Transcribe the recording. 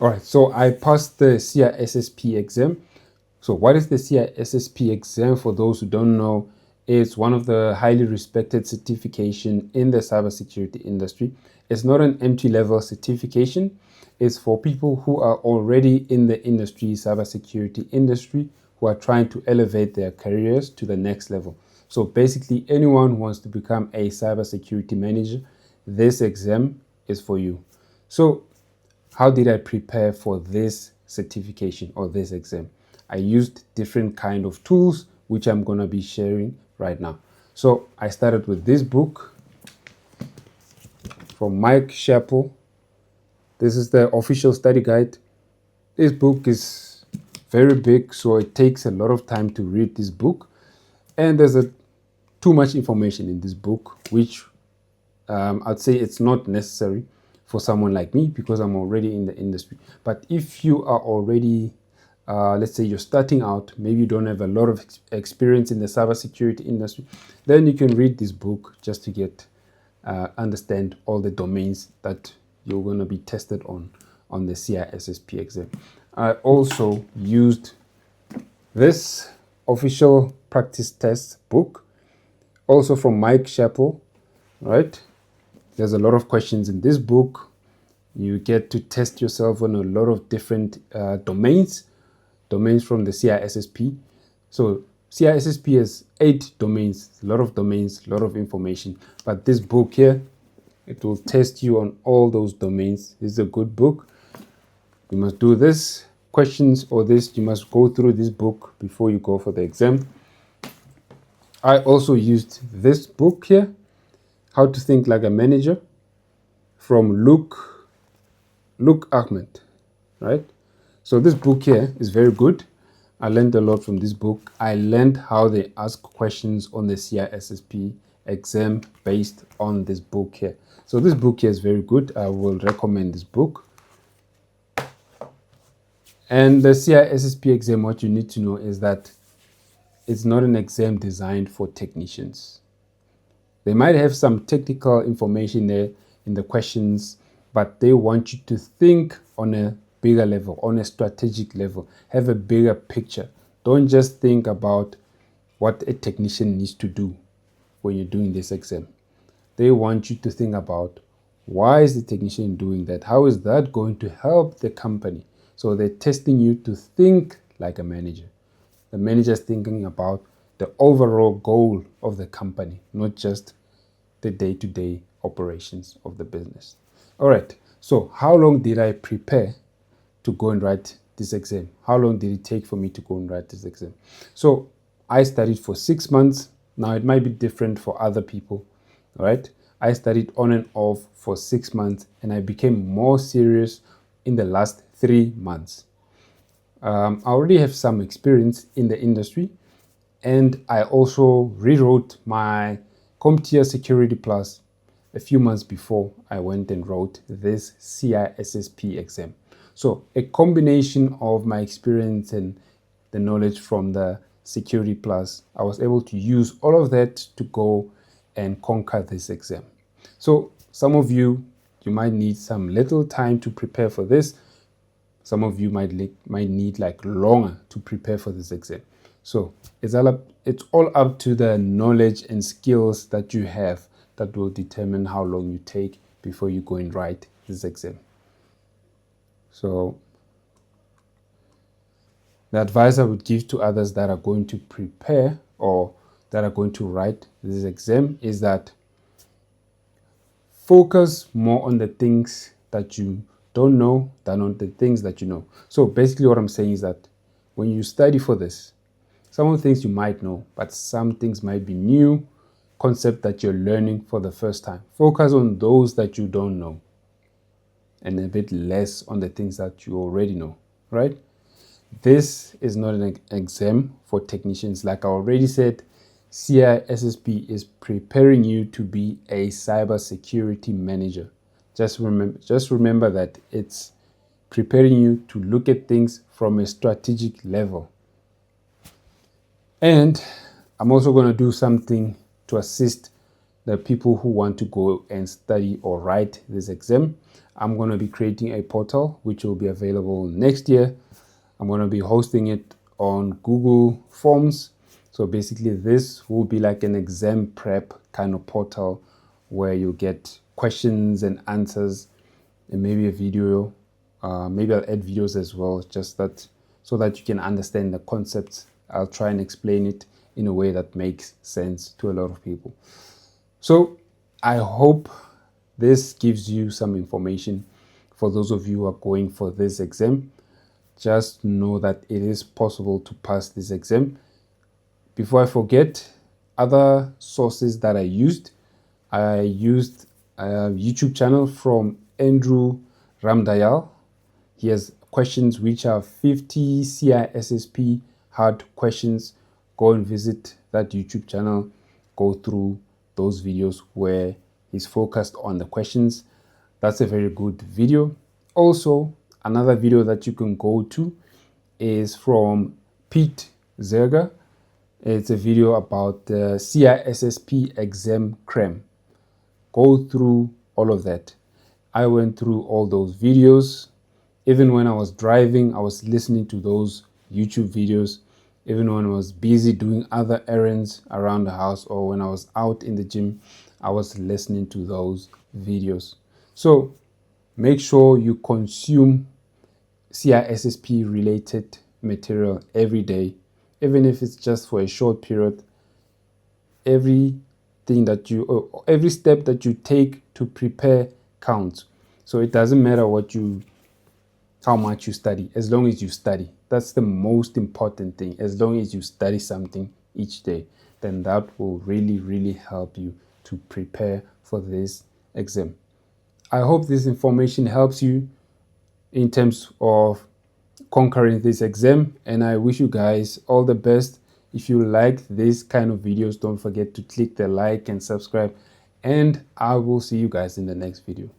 All right, so I passed the CISSP exam. So what is the CISSP exam? For those who don't know, it's one of the highly respected certification in the cybersecurity industry. It's not an entry-level certification. It's for people who are already in the industry, cybersecurity industry, who are trying to elevate their careers to the next level. So basically, anyone who wants to become a cybersecurity manager, this exam is for you. So how did I prepare for this certification or this exam? I used different kind of tools, which I'm going to be sharing right now. So I started with this book from Mike Chapple. This is the official study guide. This book is very big, so it takes a lot of time to read this book. And there's too much information in this book, which I'd say it's not necessary for someone like me because I'm already in the industry. But if you are already, let's say you're starting out, maybe you don't have a lot of experience in the cybersecurity industry, then you can read this book just to get understand all the domains that you're going to be tested on the CISSP exam. I also used this official practice test book, also from Mike Chapple, right? There's a lot of questions in this book. You get to test yourself on a lot of different domains from the CISSP. So CISSP has 8 domains, a lot of domains, a lot of information. But this book here, it will test you on all those domains. This is a good book. You must do this questions or this. You must go through this book before you go for the exam. I also used this book here, How to Think Like a Manager, from Luke Ahmed, right? So this book here is very good. I learned a lot from this book. I learned how they ask questions on the CISSP exam based on this book here. So this book here is very good. I will recommend this book. And the CISSP exam, what you need to know is that it's not an exam designed for technicians. They might have some technical information there in the questions, but they want you to think on a bigger level, on a strategic level, have a bigger picture. Don't just think about what a technician needs to do when you're doing this exam. They want you to think about, why is the technician doing that? How is that going to help the company? So they're testing you to think like a manager. The manager is thinking about the overall goal of the company, not just the day-to-day operations of the business. All right, so how long did I prepare to go and write this exam? How long did it take for me to go and write this exam? So I studied for 6 months. Now it might be different for other people, all right? I studied on and off for 6 months, and I became more serious in the last 3 months. I already have some experience in the industry, and I also rewrote my CompTIA Security Plus a few months before I went and wrote this CISSP exam. So a combination of my experience and the knowledge from the Security Plus, I was able to use all of that to go and conquer this exam. So some of you might need some little time to prepare for this. Some of you might need like longer to prepare for this exam. So it's all up to the knowledge and skills that you have that will determine how long you take before you go and write this exam. So the advice I would give to others that are going to prepare or that are going to write this exam is that focus more on the things that you don't know than on the things that you know. So basically what I'm saying is that when you study for this, some of the things you might know, but some things might be new concept that you're learning for the first time. Focus on those that you don't know and a bit less on the things that you already know, right? This is not an exam for technicians. Like I already said, CISSP is preparing you to be a cybersecurity manager. Just remember that it's preparing you to look at things from a strategic level. And I'm also going to do something to assist the people who want to go and study or write this exam. I'm going to be creating a portal which will be available next year. I'm going to be hosting it on Google Forms. So basically this will be like an exam prep kind of portal where you get questions and answers and maybe a video. Maybe I'll add videos as well, just that so that you can understand the concepts. I'll try and explain it in a way that makes sense to a lot of people. So I hope this gives you some information for those of you who are going for this exam. Just know that it is possible to pass this exam. Before I forget, other sources that I used a YouTube channel from Andrew Ramdayal. He has questions which are 50 CISSP hard questions. Go and visit that YouTube channel. Go through those videos where he's focused on the questions. That's a very good video. Also, another video that you can go to is from Pete Zerger. It's a video about the CISSP exam Cram. Go through all of that. I went through all those videos. Even when I was driving, I was listening to those YouTube videos. Even when I was busy doing other errands around the house or when I was out in the gym, I was listening to those videos. So make sure you consume CISSP related material every day, even if it's just for a short period. Every step that you take to prepare counts. So it doesn't matter how much you study, as long as you study. That's the most important thing. As long as you study something each day, then that will really, really help you to prepare for this exam. I hope this information helps you in terms of conquering this exam, and I wish you guys all the best. If you like this kind of videos, don't forget to click the like and subscribe, and I will see you guys in the next video.